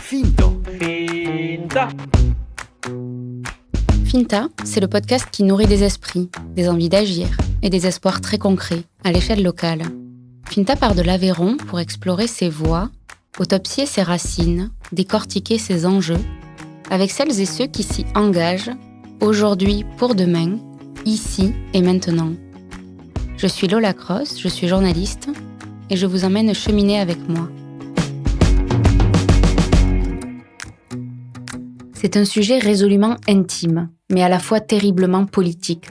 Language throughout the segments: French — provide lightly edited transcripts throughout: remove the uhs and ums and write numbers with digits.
Finto. Finta. Finta, c'est le podcast qui nourrit des esprits, des envies d'agir et des espoirs très concrets à l'échelle locale. Finta part de l'Aveyron pour explorer ses voies, autopsier ses racines, décortiquer ses enjeux, avec celles et ceux qui s'y engagent, aujourd'hui pour demain, ici et maintenant. Je suis Lola Cross, je suis journaliste et je vous emmène cheminer avec moi. C'est un sujet résolument intime, mais à la fois terriblement politique.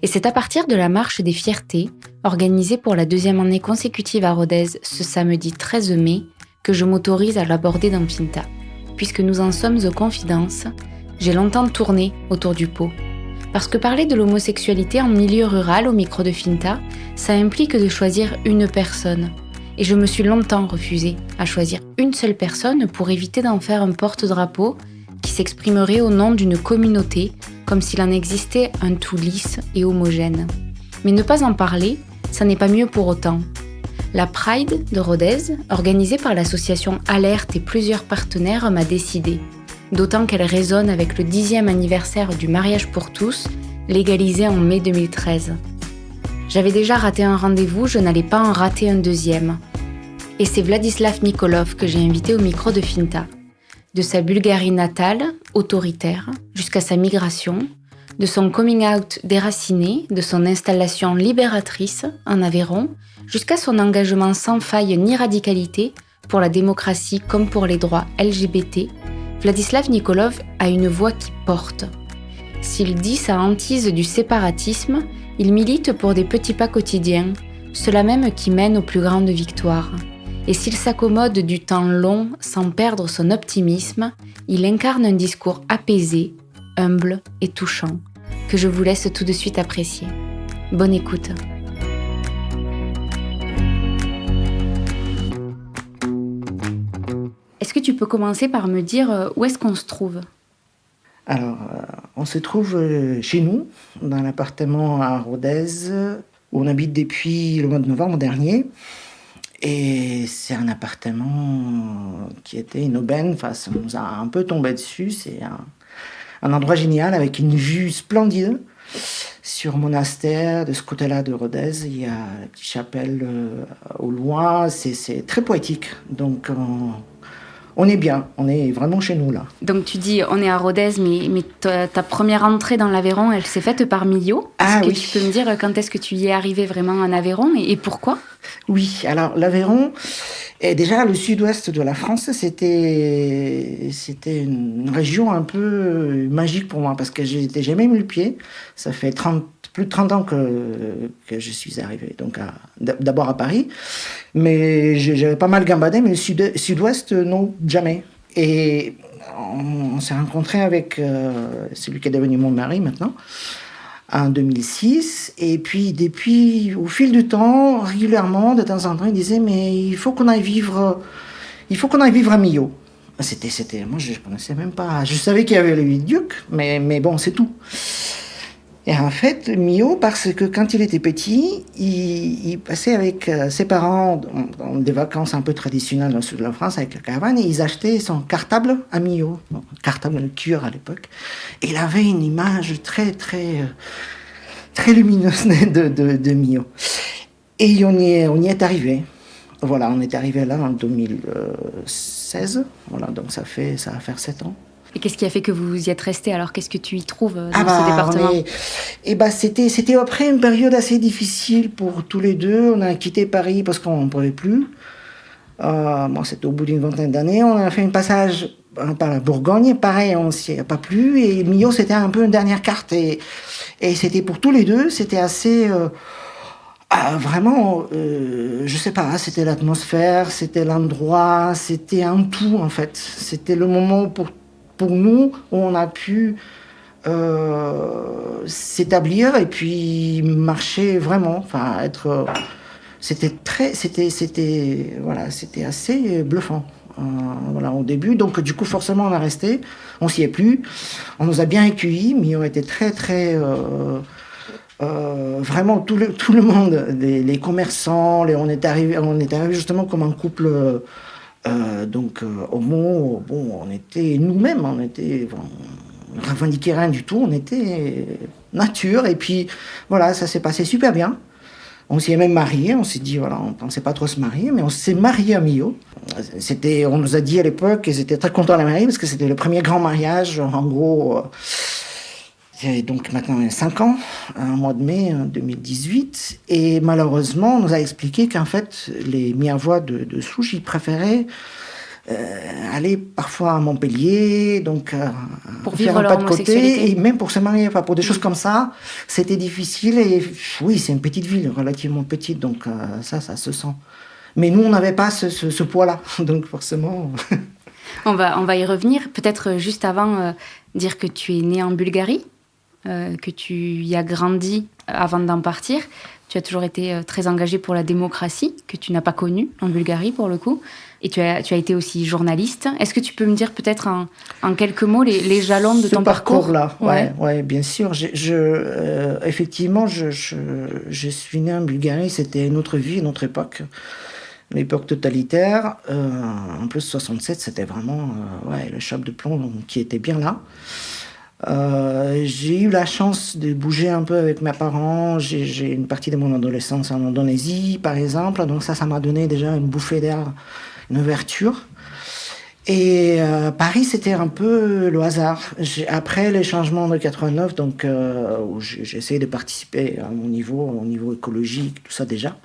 Et c'est à partir de la Marche des Fiertés, organisée pour la 2e année consécutive à Rodez ce samedi 13 mai, que je m'autorise à l'aborder dans Finta. Puisque nous en sommes aux confidences, j'ai longtemps tourné autour du pot. Parce que parler de l'homosexualité en milieu rural au micro de Finta, ça implique de choisir une personne. Et je me suis longtemps refusée à choisir une seule personne pour éviter d'en faire un porte-drapeau qui s'exprimerait au nom d'une communauté, comme s'il en existait un tout lisse et homogène. Mais ne pas en parler, ça n'est pas mieux pour autant. La Pride de Rodez, organisée par l'association Alerte et plusieurs partenaires, m'a décidée. D'autant qu'elle résonne avec le 10e anniversaire du mariage pour tous, légalisé en mai 2013. J'avais déjà raté un rendez-vous, je n'allais pas en rater un deuxième. Et c'est Vladislav Nikolov que j'ai invité au micro de Finta. De sa Bulgarie natale, autoritaire, jusqu'à sa migration, de son coming out déraciné, de son installation libératrice en Aveyron, jusqu'à son engagement sans faille ni radicalité pour la démocratie comme pour les droits LGBT, Vladislav Nikolov a une voix qui porte. S'il dit sa hantise du séparatisme, il milite pour des petits pas quotidiens, ceux-là même qui mènent aux plus grandes victoires. Et s'il s'accommode du temps long sans perdre son optimisme, il incarne un discours apaisé, humble et touchant, que je vous laisse tout de suite apprécier. Bonne écoute. Est-ce que tu peux commencer par me dire où est-ce qu'on se trouve ? Alors, on se trouve chez nous, dans l'appartement à Rodez, où on habite depuis le mois de novembre dernier. Et c'est un appartement qui était une aubaine, enfin, ça nous a un peu tombé dessus. C'est un endroit génial avec une vue splendide sur Monastère. De ce côté-là de Rodez, il y a la petite chapelle au loin. C'est très poétique. Donc, on est bien, on est vraiment chez nous là. Donc tu dis on est à Rodez, mais ta première entrée dans l'Aveyron, elle s'est faite par Millau. Est-ce que tu peux me dire quand est-ce que tu y es arrivé vraiment en Aveyron et pourquoi ? Oui, alors l'Aveyron, est déjà le sud-ouest de la France, c'était une région un peu magique pour moi parce que je n'étais jamais mis le pied. Ça fait plus de 30 ans que je suis arrivé, donc d'abord à Paris. Mais j'avais pas mal gambadé, mais le sud-ouest, non, jamais. Et on s'est rencontrés avec celui qui est devenu mon mari maintenant, en 2006. Et puis, depuis, au fil du temps, régulièrement, de temps en temps, il disait, mais il faut qu'on aille vivre à Millau. Moi, je ne connaissais même pas. Je savais qu'il y avait le Viaduc, mais bon, c'est tout. Et en fait, Millau, parce que quand il était petit, il passait avec ses parents dans des vacances un peu traditionnelles dans le sud de la France, avec la caravane, et ils achetaient son cartable à Millau, cartable de cure à l'époque. Et il avait une image très, très, très lumineuse de Millau. Et on y est arrivé. Voilà, on est arrivé là en 2016. Voilà, donc ça va faire 7 ans. Et qu'est-ce qui a fait que vous y êtes resté ? Alors, qu'est-ce que tu y trouves dans ce département ? C'était après une période assez difficile pour tous les deux. On a quitté Paris parce qu'on ne pouvait plus. C'était au bout d'une 20aine d'années. On a fait un passage par la Bourgogne. Pareil, on ne s'y a pas plu. Et Millau, c'était un peu une dernière carte. Et c'était pour tous les deux, c'était assez... vraiment, je sais pas, c'était l'atmosphère, c'était l'endroit, c'était un tout, en fait. C'était le moment pour nous, où on a pu s'établir et puis marcher vraiment, enfin être. C'était assez bluffant. Au début, donc du coup forcément on a resté, on s'y est plus, on nous a bien accueillis, mais on était très très Vraiment tout le monde, les commerçants, on est arrivé justement comme un couple homo. Bon, on était nous-mêmes, on revendiquait rien du tout, on était nature. Et puis voilà, ça s'est passé super bien. On s'y est même marié, on s'est dit, voilà, on pensait pas trop se marier, mais on s'est marié à Millau. On nous a dit à l'époque qu'ils étaient très contents de la marier parce que c'était le premier grand mariage, en gros. C'est donc maintenant 5 ans, un mois de mai 2018. Et malheureusement, on nous a expliqué qu'en fait, les Miavois de Souche, ils préféraient aller parfois à Montpellier, donc pour faire vivre un leur pas de homosexualité. côté, et même pour se marier, enfin, pour des choses comme ça, c'était difficile. Et oui, c'est une petite ville, relativement petite, donc ça se sent. Mais nous, on n'avait pas ce poids-là, donc forcément... On va y revenir. Peut-être juste avant, dire que tu es né en Bulgarie, que tu y as grandi avant d'en partir. Tu as toujours été très engagé pour la démocratie, que tu n'as pas connue en Bulgarie pour le coup. Et tu as été aussi journaliste. Est-ce que tu peux me dire peut-être en quelques mots les jalons de ton parcours ? Là, ouais, bien sûr. Effectivement, je suis né en Bulgarie. C'était une autre vie, une autre époque. L'époque totalitaire. En plus, 67, c'était vraiment le chape de plomb qui était bien là. J'ai eu la chance de bouger un peu avec mes parents. J'ai une partie de mon adolescence en Indonésie, par exemple. Donc ça m'a donné déjà une bouffée d'air, une ouverture. Et Paris, c'était un peu le hasard. Après les changements de 89, donc où j'ai essayé de participer à mon niveau, au niveau écologique, tout ça déjà.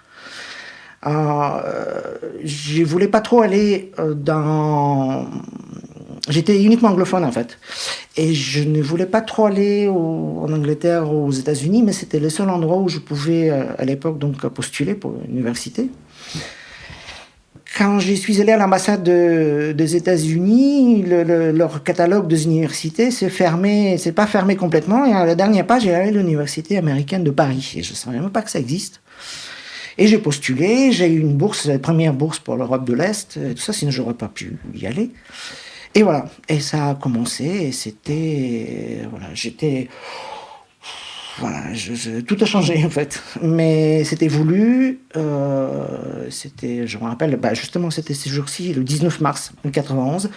Je voulais pas trop aller dans... J'étais uniquement anglophone en fait. Et je ne voulais pas trop aller en Angleterre ou aux États-Unis, mais c'était le seul endroit où je pouvais à l'époque donc postuler pour l'université. Quand je suis allé à l'ambassade des États-Unis, leur catalogue des universités s'est fermé, c'est pas fermé complètement. Et à la dernière page, il y avait l'université américaine de Paris. Et je savais même pas que ça existe. Et j'ai postulé, j'ai eu une bourse, la première bourse pour l'Europe de l'Est, et tout ça, sinon j'aurais pas pu y aller. Et voilà, et ça a commencé, et c'était, tout a changé en fait. Mais c'était voulu, je me rappelle, justement c'était ces jours-ci, le 19 mars 1991,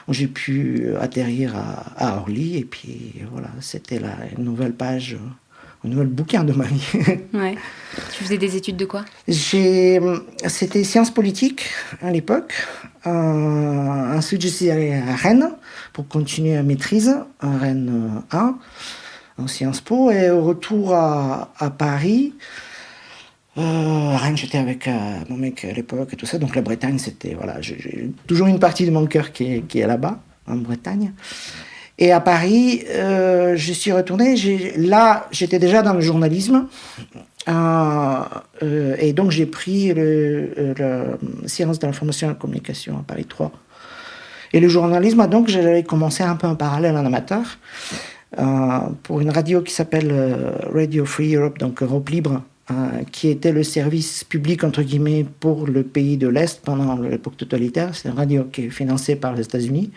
où j'ai pu atterrir à Orly, et puis voilà, c'était une nouvelle page, un nouvel bouquin de ma vie. Ouais. Tu faisais des études de quoi ? C'était sciences politiques à l'époque. Ensuite, je suis allé à Rennes pour continuer la maîtrise, à Rennes 1, en Sciences Po. Et au retour à Paris, à Rennes, j'étais avec mon mec à l'époque et tout ça. Donc la Bretagne, c'était... Voilà, j'ai toujours une partie de mon cœur qui est là-bas, en Bretagne. Et à Paris, je suis retourné. Là, j'étais déjà dans le journalisme. Et donc, j'ai pris la science de l'information et de la communication à Paris 3. Et le journalisme, donc, j'avais commencé un peu en parallèle en amateur pour une radio qui s'appelle Radio Free Europe, donc Europe Libre, qui était le service public, entre guillemets, pour le pays de l'Est pendant l'époque totalitaire. C'est une radio qui est financée par les États-Unis,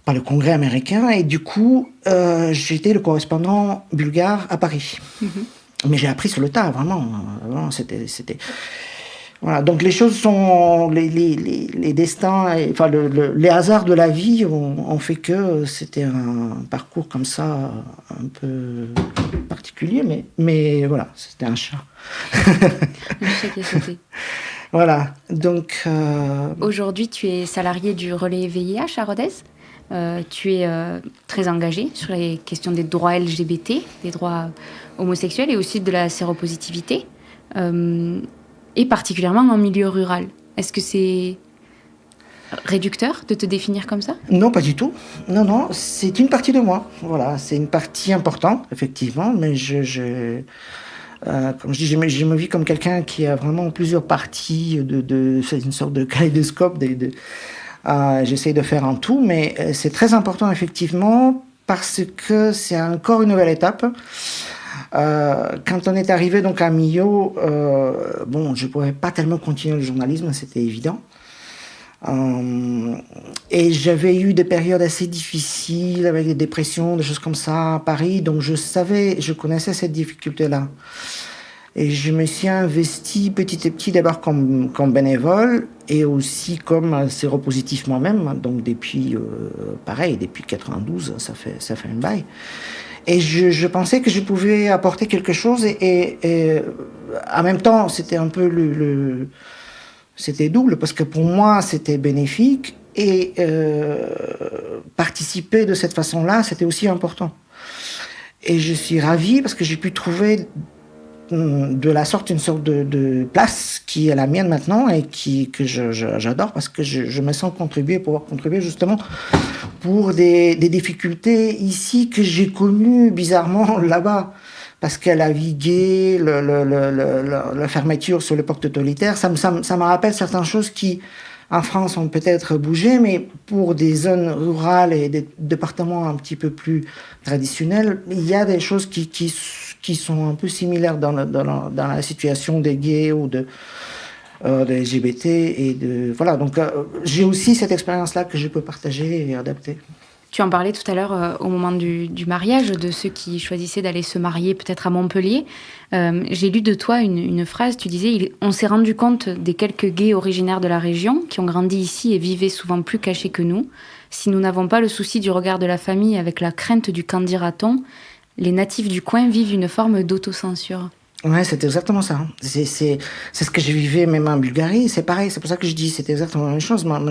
par le Congrès américain, et du coup, j'étais le correspondant bulgare à Paris. Mm-hmm. Mais j'ai appris sur le tas, vraiment c'était... Voilà, donc les choses sont... Les destins, enfin les hasards de la vie ont fait que c'était un parcours comme ça, un peu particulier, mais voilà, c'était un chat. Un chat qui a sauté. Voilà, donc... Aujourd'hui, tu es salarié du relais VIH à Rodez. Tu es très engagé sur les questions des droits LGBT, des droits homosexuels et aussi de la séropositivité, et particulièrement en milieu rural. Est-ce que c'est réducteur de te définir comme ça ? Non, pas du tout. Non, c'est une partie de moi. Voilà, c'est une partie importante, effectivement, mais comme je dis, je me vis comme quelqu'un qui a vraiment plusieurs parties, c'est une sorte de kaléidoscope. J'essaie de faire un tout, mais c'est très important, effectivement, parce que c'est encore une nouvelle étape. Quand on est arrivé donc à Millau, je ne pouvais pas tellement continuer le journalisme, c'était évident. Et j'avais eu des périodes assez difficiles avec des dépressions, des choses comme ça à Paris, donc je connaissais cette difficulté-là. Et je me suis investi petit à petit d'abord comme bénévole et aussi comme séropositif moi-même. Donc pareil, depuis 92, ça fait un bail. Et je pensais que je pouvais apporter quelque chose et en même temps, c'était un peu c'était double parce que pour moi, c'était bénéfique et participer de cette façon-là, c'était aussi important. Et je suis ravie parce que j'ai pu trouver de la sorte une sorte de place qui est la mienne maintenant et que j'adore parce que je me sens pouvoir contribuer justement pour des difficultés ici que j'ai connues bizarrement là-bas. Parce que la vie gay, la fermeture sur les portes totalitaires, ça me rappelle certaines choses qui, en France, ont peut-être bougé, mais pour des zones rurales et des départements un petit peu plus traditionnels, il y a des choses qui sont un peu similaires dans la situation des gays ou des LGBT voilà. Donc j'ai aussi cette expérience-là que je peux partager et adapter. Tu en parlais tout à l'heure au moment du mariage, de ceux qui choisissaient d'aller se marier peut-être à Montpellier. J'ai lu de toi une phrase, tu disais « On s'est rendu compte des quelques gays originaires de la région qui ont grandi ici et vivaient souvent plus cachés que nous. Si nous n'avons pas le souci du regard de la famille avec la crainte du qu'en dira-t-on, les natifs du coin vivent une forme d'autocensure. » Ouais, c'est exactement ça. C'est ce que je vivais même en Bulgarie. C'est pareil, c'est pour ça que je dis c'est exactement la même chose. Moi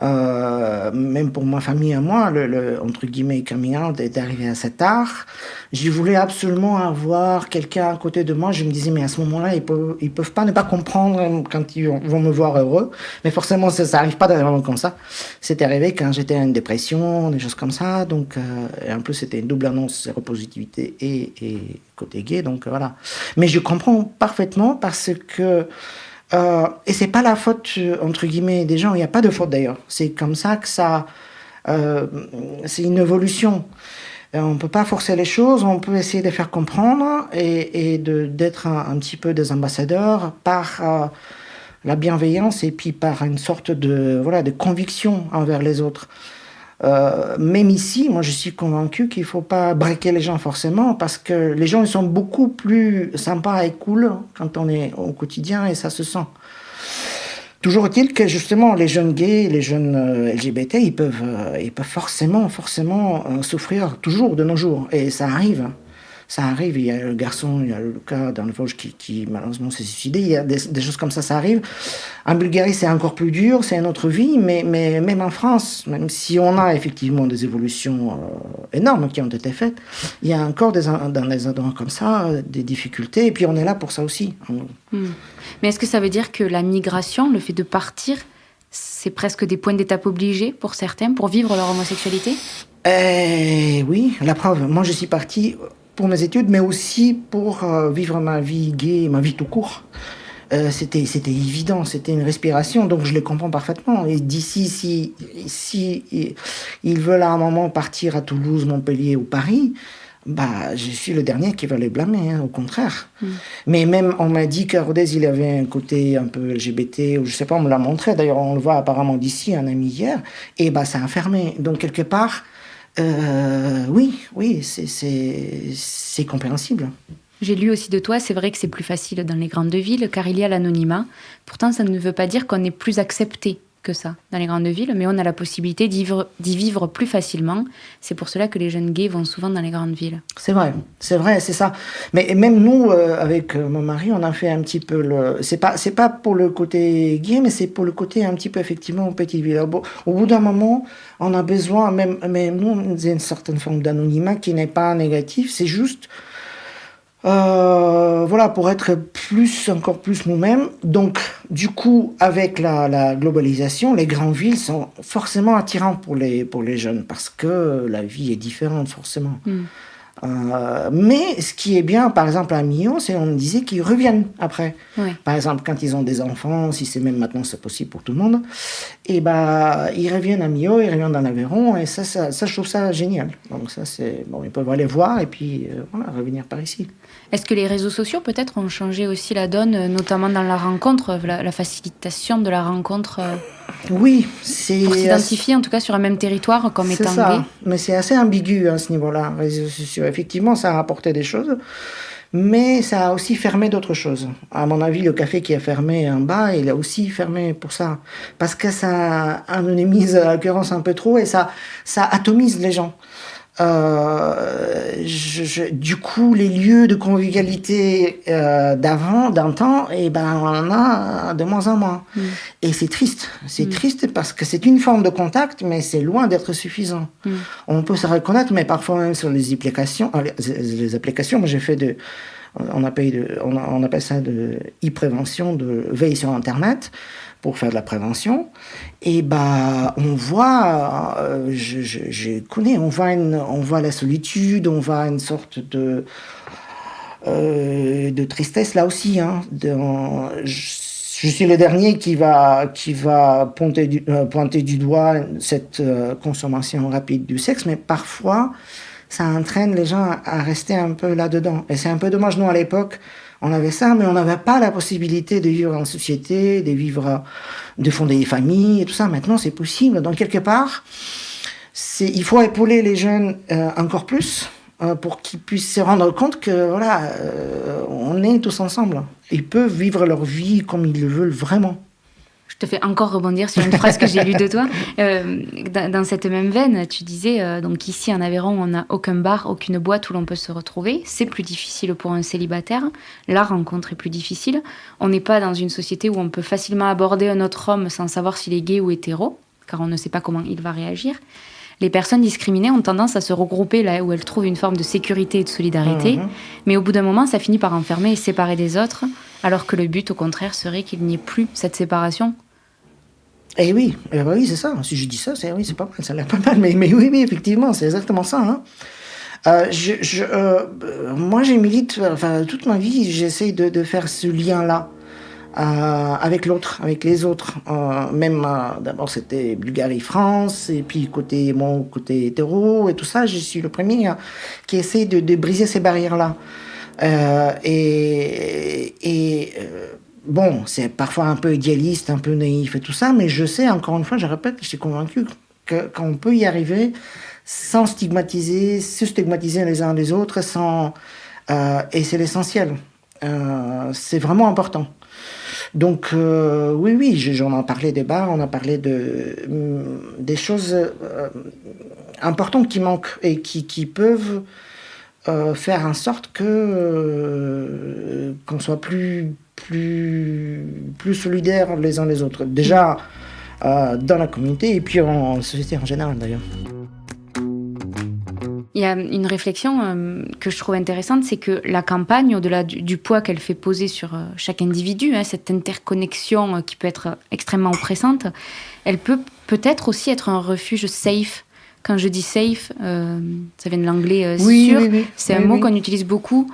même pour ma famille et moi, le entre guillemets coming out est arrivé assez tard. Je voulais absolument avoir quelqu'un à côté de moi. Je me disais, mais à ce moment-là, ils peuvent pas ne pas comprendre quand ils vont me voir heureux. Mais forcément, ça arrive pas d'un moment comme ça. C'était arrivé quand j'étais en dépression, des choses comme ça. Donc, et en plus, c'était une double annonce, séropositivité et côté gay. Donc, voilà. Mais je comprends parfaitement parce que et c'est pas la faute entre guillemets des gens. Il n'y a pas de faute d'ailleurs. C'est comme ça que c'est une évolution. On peut pas forcer les choses. On peut essayer de faire comprendre et d'être un petit peu des ambassadeurs par la bienveillance et puis par une sorte de conviction envers les autres. Même ici, moi je suis convaincu qu'il faut pas braquer les gens forcément parce que les gens ils sont beaucoup plus sympas et cool quand on est au quotidien et ça se sent. Toujours est-il que justement les jeunes gays, les jeunes LGBT, ils peuvent forcément souffrir toujours de nos jours et ça arrive. Ça arrive, il y a le garçon, il y a le cas dans le Vosges qui malheureusement s'est suicidé, il y a des choses comme ça arrive. En Bulgarie, c'est encore plus dur, c'est une autre vie, mais même en France, même si on a effectivement des évolutions énormes qui ont été faites, il y a encore dans les endroits comme ça des difficultés, et puis on est là pour ça aussi. Mais est-ce que ça veut dire que la migration, le fait de partir, c'est presque des points d'étape obligés pour certains, pour vivre leur homosexualité ? Oui, la preuve. Moi, je suis partie pour mes études, mais aussi pour vivre ma vie gay, ma vie tout court. C'était évident, c'était une respiration, donc je les comprends parfaitement. Et d'ici, si ils veulent à un moment partir à Toulouse, Montpellier ou Paris, bah, je suis le dernier qui va les blâmer, au contraire. Mais même, on m'a dit qu'à Rodez, il avait un côté un peu LGBT, ou je sais pas, on me l'a montré, d'ailleurs, on le voit apparemment d'ici, un ami hier, et bah, ça a fermé. Donc, quelque part, oui, c'est compréhensible. J'ai lu aussi de toi, c'est vrai que c'est plus facile dans les grandes villes car il y a l'anonymat. Pourtant, ça ne veut pas dire qu'on est plus accepté que ça dans les grandes villes, mais on a la possibilité d'y vivre plus facilement. C'est pour cela que les jeunes gays vont souvent dans les grandes villes. C'est vrai, c'est ça. Mais même nous, avec mon mari, on a fait un petit peu c'est pas pour le côté gay, mais c'est pour le côté un petit peu effectivement petite ville. Au bout d'un moment, on a besoin, même nous, d'une certaine forme d'anonymat qui n'est pas négatif, c'est juste pour être encore plus nous-mêmes. Donc, du coup, avec la globalisation, les grandes villes sont forcément attirantes pour les jeunes parce que la vie est différente, forcément. Mais ce qui est bien, par exemple, à Millau, c'est qu'on disait qu'ils reviennent après. Oui. Par exemple, quand ils ont des enfants, si c'est même maintenant c'est possible pour tout le monde, et bah, ils reviennent à Millau, ils reviennent dans l'Aveyron, et ça, je trouve ça génial. Donc ça, c'est bon, ils peuvent aller voir et puis voilà, revenir par ici. Est-ce que les réseaux sociaux peut-être ont changé aussi la donne, notamment dans la rencontre, la facilitation de la rencontre Oui, c'est... pour s'identifier en tout cas sur un même territoire comme c'est étant ça, gay? mais c'est assez ambigu à ce niveau-là, les réseaux sociaux. Effectivement, ça a apporté des choses, mais ça a aussi fermé d'autres choses. À mon avis, le café qui a fermé en bas, il a aussi fermé pour ça. Parce que ça anonymise l'occurrence un peu trop et ça atomise les gens. Du coup, les lieux de convivialité d'un temps, et ben, on en a de moins en moins. Et c'est triste. C'est triste parce que c'est une forme de contact, mais c'est loin d'être suffisant. On peut se reconnaître, mais parfois même sur les applications. Les applications, moi j'ai fait on appelle ça de e-prévention, de veille sur Internet, pour faire de la prévention. Et bah, on voit, je connais, on voit la solitude, on voit une sorte de tristesse là aussi. Hein, je suis le dernier qui va pointer du doigt cette consommation rapide du sexe, mais parfois ça entraîne les gens à rester un peu là-dedans. Et c'est un peu dommage. Nous, à l'époque, on avait ça, mais on n'avait pas la possibilité de vivre en société, de fonder des familles et tout ça. Maintenant, c'est possible. Donc, quelque part, il faut épauler les jeunes encore plus pour qu'ils puissent se rendre compte que, voilà, on est tous ensemble. Ils peuvent vivre leur vie comme ils le veulent vraiment. Je te fais encore rebondir sur une phrase que j'ai lue de toi. Dans cette même veine, tu disais, donc ici en Aveyron, on n'a aucun bar, aucune boîte où l'on peut se retrouver. C'est plus difficile pour un célibataire. La rencontre est plus difficile. On n'est pas dans une société où on peut facilement aborder un autre homme sans savoir s'il est gay ou hétéro, car on ne sait pas comment il va réagir. Les personnes discriminées ont tendance à se regrouper là où elles trouvent une forme de sécurité et de solidarité. Mais au bout d'un moment, ça finit par enfermer et séparer des autres, alors que le but, au contraire, serait qu'il n'y ait plus cette séparation. Eh oui, c'est ça. Si je dis ça, c'est pas mal, ça a l'air pas mal. Mais oui, effectivement, c'est exactement ça. Hein. Moi, j'ai milite, toute ma vie, j'essaie de faire ce lien-là avec l'autre, avec les autres. D'abord, c'était Bulgarie-France, et puis côté hétéro et tout ça, je suis le premier qui essaie de briser ces barrières-là. Bon, c'est parfois un peu idéaliste, un peu naïf et tout ça, mais je sais, encore une fois, je répète, je suis convaincu qu'on peut y arriver sans se stigmatiser les uns les autres, et c'est l'essentiel. C'est vraiment important. Donc, oui, j'en ai parlé des bars, on a parlé des choses importantes qui manquent et qui peuvent faire en sorte qu'on soit plus solidaires les uns les autres. Déjà dans la communauté et puis en société en général d'ailleurs. Il y a une réflexion que je trouve intéressante, c'est que la campagne, au-delà du poids qu'elle fait poser sur chaque individu, cette interconnexion qui peut être extrêmement oppressante, elle peut peut-être aussi être un refuge safe. Quand je dis safe, ça vient de l'anglais sûr. Oui. C'est un mot qu'on utilise beaucoup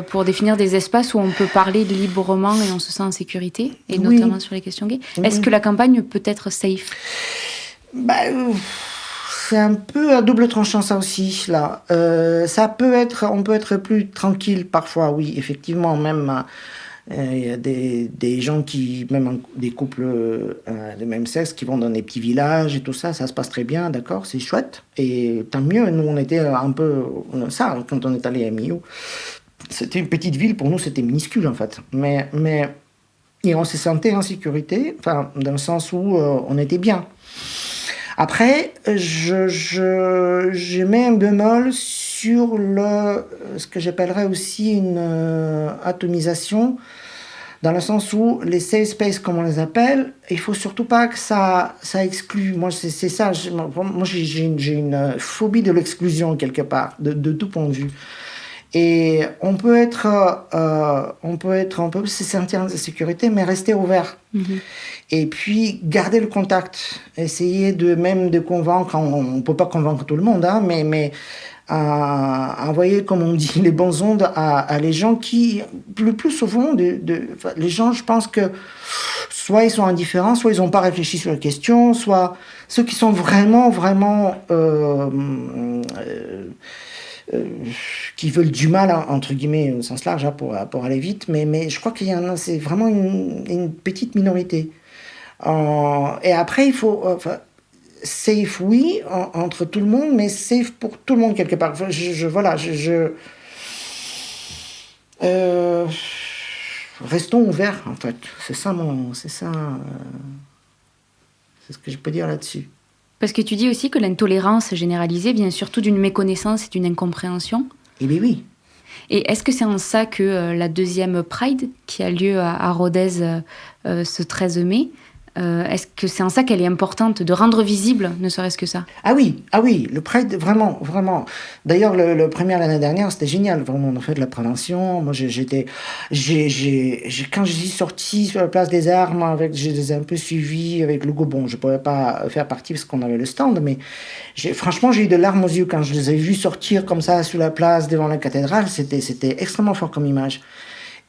pour définir des espaces où on peut parler librement et on se sent en sécurité, et notamment sur les questions gays. Est-ce que la campagne peut être safe ? C'est un peu à double tranchant ça aussi là. On peut être plus tranquille parfois, oui, effectivement, même. Il y a des gens même des couples de même sexe qui vont dans des petits villages et tout ça, ça se passe très bien, d'accord, c'est chouette. Et tant mieux, nous on était un peu ça quand on est allé à Millau. C'était une petite ville, pour nous c'était minuscule en fait. Mais et on se sentait en sécurité, dans le sens où on était bien. Après, je mets un bémol sur ce que j'appellerais aussi une atomisation, dans le sens où les safe spaces, comme on les appelle, il faut surtout pas que ça exclue. Moi, c'est ça. Moi, j'ai une phobie de l'exclusion quelque part, de tout point de vue. Et on peut se sentir en sécurité, mais rester ouvert. Et puis, garder le contact. Essayer de convaincre. On ne peut pas convaincre tout le monde, hein, mais à envoyer, comme on dit, les bonnes ondes à les gens qui, le plus souvent, les gens, je pense que soit ils sont indifférents, soit ils n'ont pas réfléchi sur la question, soit ceux qui sont vraiment, vraiment, qui veulent du mal, hein, entre guillemets, au sens large, hein, pour aller vite, mais je crois qu'il y en a, c'est vraiment une petite minorité. Et après, il faut, safe, oui, entre tout le monde, mais safe pour tout le monde quelque part. Enfin, voilà, euh, restons ouverts, en fait. C'est ce que je peux dire là-dessus. Parce que tu dis aussi que l'intolérance généralisée vient surtout d'une méconnaissance et d'une incompréhension. Eh bien oui. Et est-ce que c'est en ça que la deuxième Pride, qui a lieu à Rodez ce 13 mai, est-ce que c'est en ça qu'elle est importante, de rendre visible, ne serait-ce que ça? Ah oui, le Pride, vraiment, vraiment. D'ailleurs, le premier l'année dernière, c'était génial. Vraiment, on a fait de la prévention. Moi, quand je suis sorti sur la place des Armes, je les ai un peu suivis avec le Bon, je ne pouvais pas faire partie parce qu'on avait le stand, mais franchement, j'ai eu de larmes aux yeux quand je les ai vus sortir comme ça sur la place devant la cathédrale. C'était extrêmement fort comme image.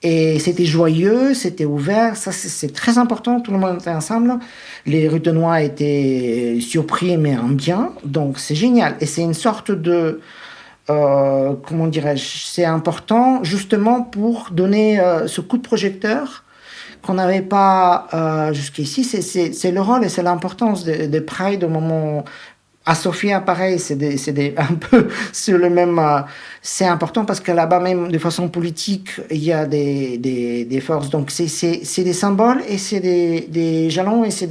Et c'était joyeux, c'était ouvert, ça c'est très important, tout le monde était ensemble. Les Ruthénois étaient surpris, mais en bien, donc c'est génial. Et c'est une sorte de, comment dirais-je, c'est important justement pour donner ce coup de projecteur qu'on n'avait pas jusqu'ici. C'est le rôle et c'est l'importance de Pride au moment. À Sofia, pareil, un peu sur le même. C'est important parce que là-bas, même de façon politique, il y a des forces. Donc, c'est des symboles et c'est des jalons et c'est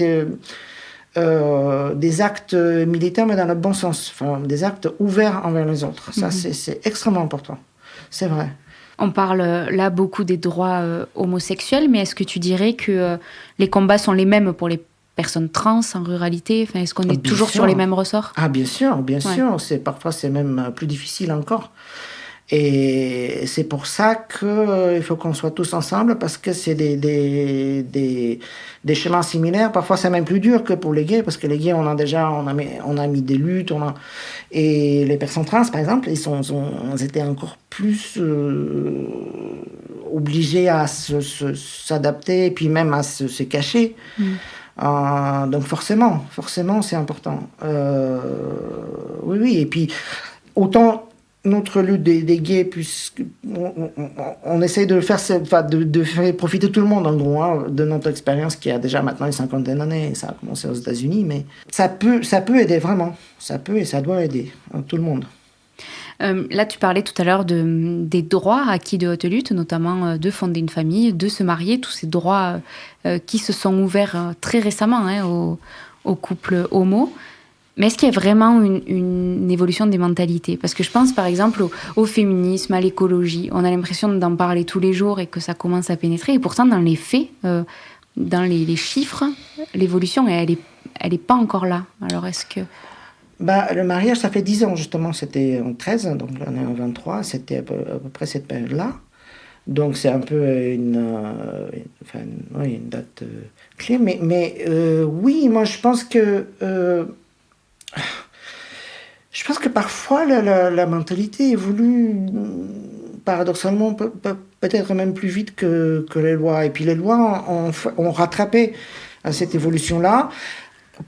des actes militaires, mais dans le bon sens. Enfin, des actes ouverts envers les autres. Ça, c'est extrêmement important. C'est vrai. On parle là beaucoup des droits homosexuels, mais est-ce que tu dirais que les combats sont les mêmes pour les personnes trans en ruralité? Enfin, est-ce qu'on est toujours sur les mêmes ressorts? Ah, bien sûr. Parfois, c'est même plus difficile encore. Et c'est pour ça qu'il faut qu'on soit tous ensemble, parce que c'est des chemins similaires. Parfois, c'est même plus dur que pour les gays, parce que les gays, on a mis des luttes. Et les personnes trans, par exemple, ils étaient encore plus obligés à s'adapter, et puis même à se cacher. Donc forcément, c'est important. Oui, et puis autant notre lutte des gays, puisqu'on essaye de faire profiter tout le monde, en gros, hein, de notre expérience qui a déjà maintenant une cinquantaine d'années, et ça a commencé aux États-Unis, mais ça peut aider vraiment, ça peut et ça doit aider tout le monde. Là, tu parlais tout à l'heure des droits acquis de haute lutte, notamment de fonder une famille, de se marier, tous ces droits qui se sont ouverts très récemment aux couples homo. Mais est-ce qu'il y a vraiment une évolution des mentalités? Parce que je pense par exemple au féminisme, à l'écologie. On a l'impression d'en parler tous les jours et que ça commence à pénétrer. Et pourtant, dans les faits, dans les chiffres, l'évolution, elle est pas encore là. Alors est-ce que... Le mariage, ça fait 10 ans, justement. C'était en 13, donc là, on est en 23. C'était à peu près cette période-là. Donc, c'est un peu une date clé. Mais oui, moi, je pense que parfois, la mentalité évolue, paradoxalement, peut-être même plus vite que les lois. Et puis, les lois ont rattrapé cette évolution-là.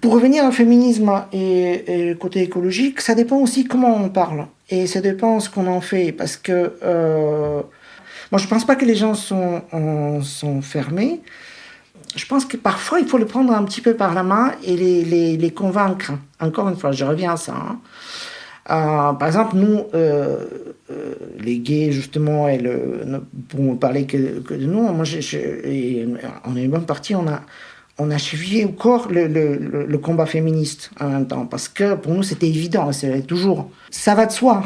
Pour revenir au féminisme et le côté écologique, ça dépend aussi comment on parle. Et ça dépend ce qu'on en fait. Parce que moi, je ne pense pas que les gens sont fermés. Je pense que parfois, il faut les prendre un petit peu par la main et les convaincre. Encore une fois, je reviens à ça. Par exemple, nous, les gays, justement, pour parler que de nous, moi, on est une bonne partie, on a suivi au corps le combat féministe en même temps, parce que pour nous c'était évident, c'est toujours. Ça va de soi,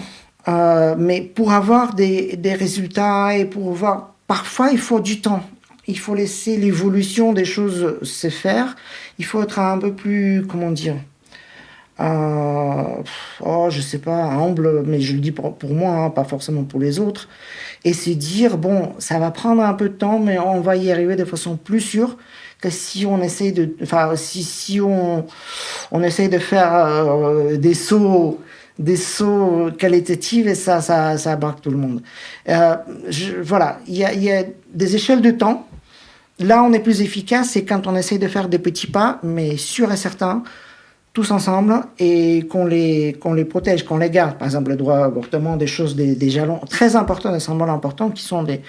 mais pour avoir des résultats et pour voir, parfois il faut du temps. Il faut laisser l'évolution des choses se faire. Il faut être un peu plus, comment dire, je sais pas, humble, mais je le dis pour moi, hein, pas forcément pour les autres. Et se dire, bon, ça va prendre un peu de temps, mais on va y arriver de façon plus sûre que si on essaye si on essaye de faire des sauts des sauts qualitatifs et ça embarque tout le monde. Voilà, il y a des échelles de temps. Là, on est plus efficace, c'est quand on essaie de faire des petits pas, mais sûrs et certains, tous ensemble, et qu'on les protège, qu'on les garde. Par exemple, le droit à l'avortement, des choses, des jalons très importants, des symboles importants qui sont des...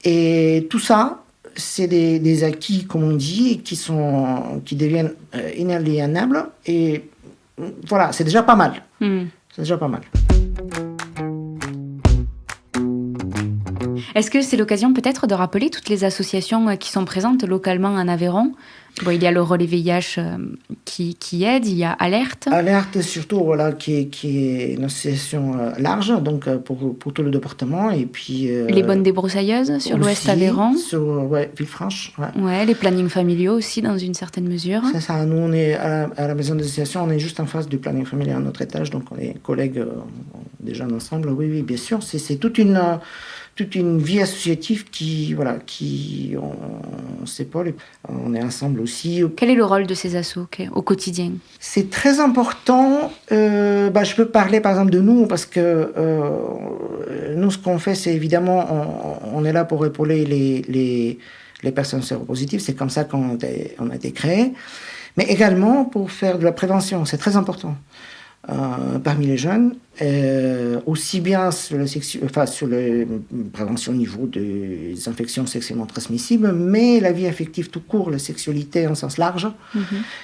Et tout ça, c'est des acquis, comme on dit, qui deviennent inaliénables. Et voilà, c'est déjà pas mal. C'est déjà pas mal. Est-ce que c'est l'occasion peut-être de rappeler toutes les associations qui sont présentes localement en Aveyron ? Bon, il y a le Relais VIH qui aide, il y a Alerte. Alerte surtout, voilà, qui est une association large, donc pour tout le département. Et puis, les Bonnes Débroussailleuses sur l'Ouest Aveyron. Sur Villefranche. Ouais, les plannings familiaux aussi, dans une certaine mesure. C'est ça, nous on est à la maison d'association, on est juste en face du planning familial à notre étage, donc on est collègues déjà ensemble. Oui, bien sûr, c'est toute une vie associative on s'épaule, on est ensemble aussi. Quel est le rôle de ces assos au quotidien ? C'est très important. Je peux parler par exemple de nous parce que nous, ce qu'on fait, c'est évidemment, on est là pour épauler les personnes séropositives. C'est comme ça qu'on a été créé. Mais également pour faire de la prévention. C'est très important. Parmi les jeunes, aussi bien sur la prévention au niveau des infections sexuellement transmissibles, mais la vie affective tout court, la sexualité en sens large.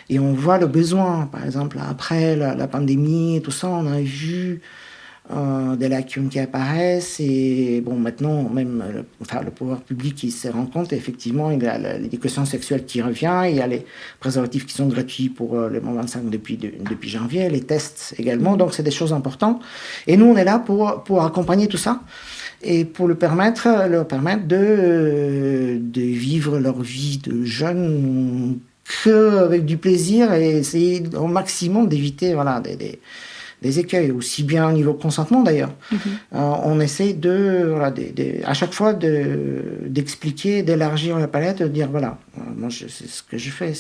Et on voit le besoin, par exemple, après la pandémie et tout ça, on a vu des lacunes qui apparaissent et bon, maintenant même le pouvoir public il se rend compte, effectivement il y a l'éducation sexuelle qui revient, il y a les préservatifs qui sont gratuits pour les moins 25 depuis janvier, les tests également, donc c'est des choses importantes et nous on est là pour accompagner tout ça et pour leur permettre de vivre leur vie de jeunes avec du plaisir et essayer au maximum d'éviter des écueils, aussi bien au niveau consentement d'ailleurs. On essaie à chaque fois d'expliquer, d'élargir la palette, de dire voilà, moi c'est ce que je fais,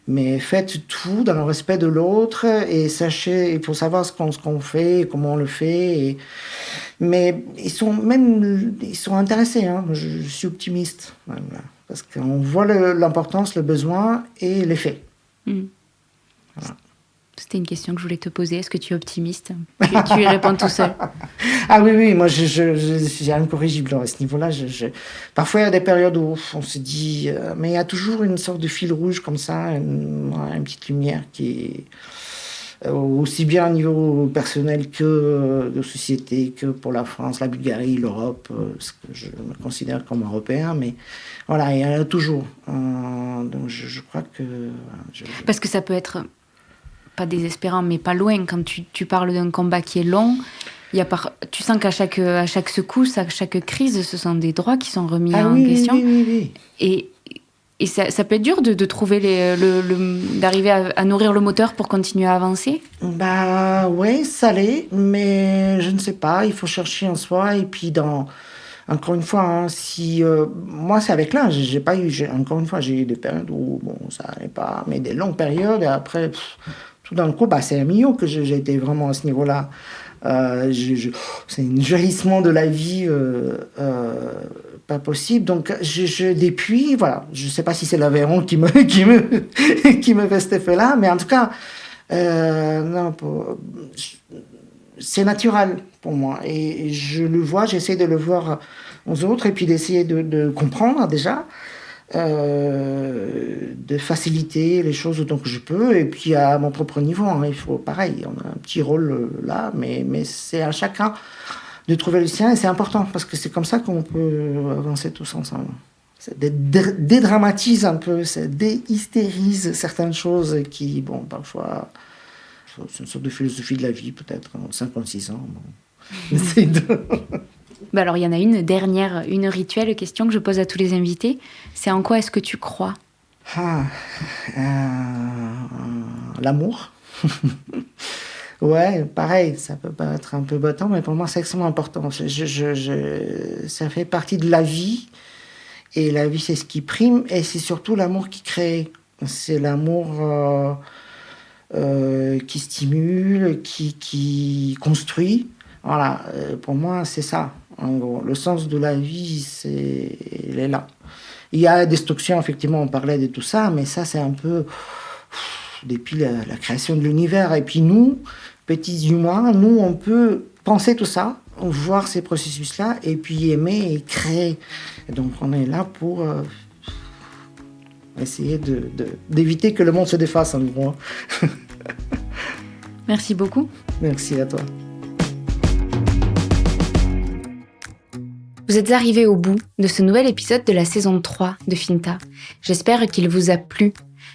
mais faites tout dans le respect de l'autre et sachez, il faut savoir ce qu'on fait, comment on le fait. Mais ils sont intéressés, hein. Je suis optimiste, voilà, parce qu'on voit l'importance, le besoin et l'effet. Voilà. C'était une question que je voulais te poser. Est-ce que tu es optimiste ? Tu y réponds tout seul. Ah oui, moi je suis incorrigible à ce niveau-là. Parfois il y a des périodes où on se dit, mais il y a toujours une sorte de fil rouge comme ça, une petite lumière qui est aussi bien au niveau personnel que de société, que pour la France, la Bulgarie, l'Europe, ce que je me considère comme européen, mais voilà, il y en a toujours. Donc je crois que... Parce que ça peut être... pas désespérant, mais pas loin. Quand tu parles d'un combat qui est long, tu sens qu'à chaque secousse, à chaque crise, ce sont des droits qui sont remis en question. Oui. Et ça peut être dur de trouver d'arriver à nourrir le moteur pour continuer à avancer. Oui, ça l'est, mais je ne sais pas. Il faut chercher en soi et puis encore une fois, hein, moi c'est avec l'âge, encore une fois, j'ai eu des périodes où ça n'allait pas, mais des longues périodes et après. Tout d'un coup, c'est un milieu que j'ai été vraiment à ce niveau-là. C'est un jaillissement de la vie pas possible. Donc, depuis, voilà, je ne sais pas si c'est l'Aveyron qui me fait cet effet-là, mais en tout cas, c'est naturel pour moi. Et je le vois, j'essaie de le voir aux autres et puis d'essayer de comprendre déjà. De faciliter les choses autant que je peux et puis à mon propre niveau, hein, il faut pareil, on a un petit rôle là, mais c'est à chacun de trouver le sien et c'est important parce que c'est comme ça qu'on peut avancer tous ensemble. Ça dédramatise un peu, ça déhystérise certaines choses qui, parfois c'est une sorte de philosophie de la vie peut-être, 56 ans. C'est alors, il y en a une rituelle question que je pose à tous les invités. C'est en quoi est-ce que tu crois ? L'amour. Ouais, pareil, ça peut paraître un peu bâtard, mais pour moi, c'est extrêmement important. Ça fait partie de la vie, et la vie, c'est ce qui prime, et c'est surtout l'amour qui crée. C'est l'amour qui stimule, qui construit. Voilà, pour moi, c'est ça, en gros. Le sens de la vie, il est là. Il y a la destruction, effectivement, on parlait de tout ça, mais ça, c'est un peu depuis la création de l'univers. Et puis nous, petits humains, nous, on peut penser tout ça, voir ces processus-là, et puis aimer et créer. Et donc, on est là pour essayer d'éviter que le monde se défasse, en gros. Merci beaucoup. Merci à toi. Vous êtes arrivés au bout de ce nouvel épisode de la saison 3 de Finta. J'espère qu'il vous a plu.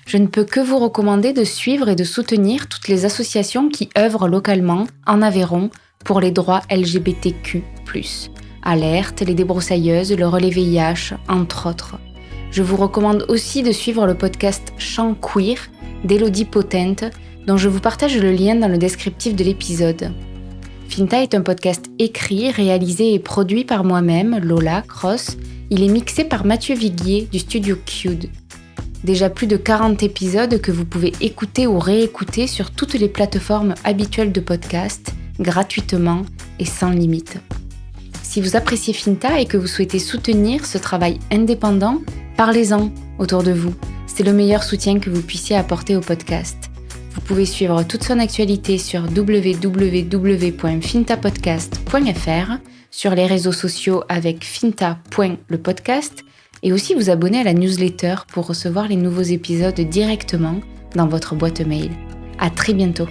Je ne peux que vous recommander de suivre et de soutenir toutes les associations qui œuvrent localement, en Aveyron, pour les droits LGBTQ+. Alerte, les Débroussailleuses, le Relais VIH, entre autres. Je vous recommande aussi de suivre le podcast Chant Queer d'Élodie Potente, dont je vous partage le lien dans le descriptif de l'épisode. Finta est un podcast écrit, réalisé et produit par moi-même, Lola Cross. Il est mixé par Mathieu Viguier du studio Qd. Déjà plus de 40 épisodes que vous pouvez écouter ou réécouter sur toutes les plateformes habituelles de podcast, gratuitement et sans limite. Si vous appréciez Finta et que vous souhaitez soutenir ce travail indépendant, parlez-en autour de vous. C'est le meilleur soutien que vous puissiez apporter au podcast. Vous pouvez suivre toute son actualité sur www.fintapodcast.fr, sur les réseaux sociaux avec finta.lepodcast et aussi vous abonner à la newsletter pour recevoir les nouveaux épisodes directement dans votre boîte mail. À très bientôt.